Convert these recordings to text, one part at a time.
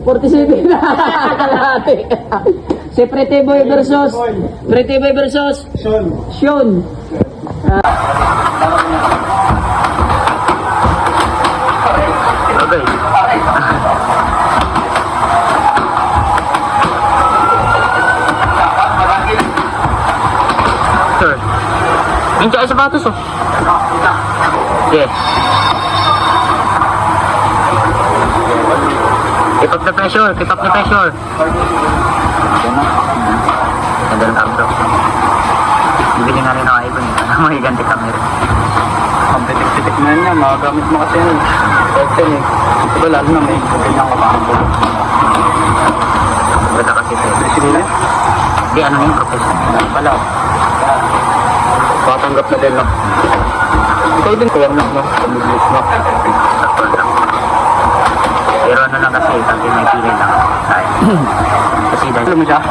47 na. Kalahati. Si Pretty Boy versus Sean. Okay. Sir. Minta ay sapatos oh. Yes. Keep up the pressure, keep up the pressure. Ganda ng camera. Bibili nga rin ako iPhone. May ganti camera. Ang pitik-pitik na niya, magagamit mo kasi yun. Open eh. Diba lalo na may ganyan ka parang po. Ganda kasi ito. Sige na? Di ano yung professional. Wala. Patanggap na din no? Ikaw din kuwang no? Pamiglis no? Pero ano lang kasi, kasi may pili lang. Kasi dahil... Alam mo siya?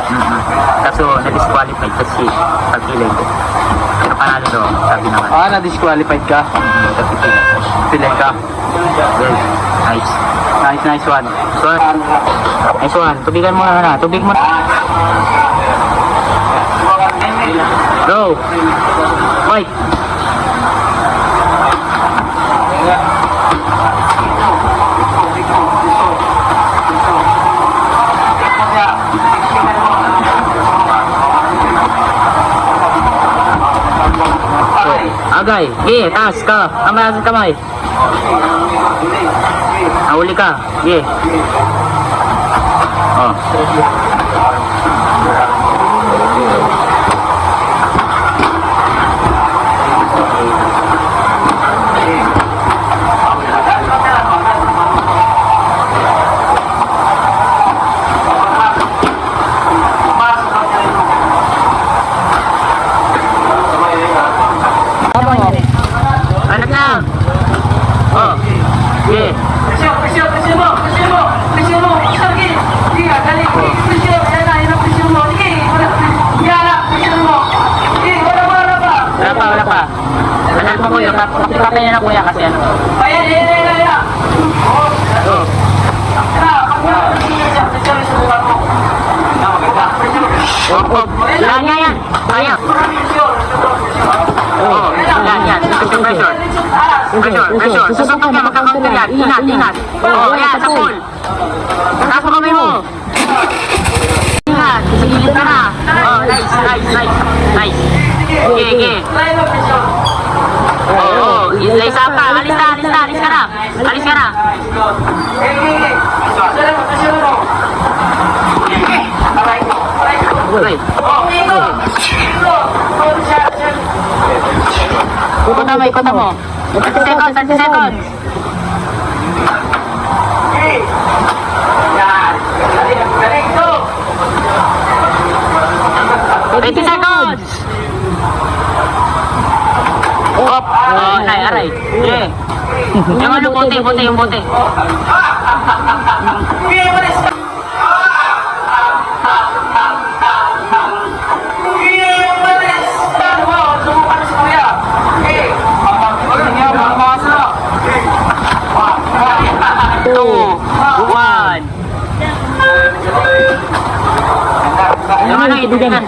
Kaso na-disqualified kasi pagpili ko. Pero panalo do, sabi naman. Ah, na-disqualified ka? Sa pipili. Pili ka? Well, nice. Nice one. So, nice one. Tubigan mo na. Tubig mo na. Go! Fight! Agay, taas ka. Kamay sa kamay. Nahuli ka. Oh. Anak na. Oh. Wala pa. Anak mo kuya, pakipatay na kuya kasi ano. Oh. Yan. Ayan. Oh, yan. Pressure. Susuntok yan, magkakounter yan. Ingat. Oh, yan, sa pool. Taas mo kamay mo. Ingat, sa gilid ka na. Oh, nice. Okay. Oh, isa pa. Alis ka na. Okay. Ikota mo. 30 seconds. Op. Oh, aray. Yeah. Yung ano, puti. Yung ano, itubigan.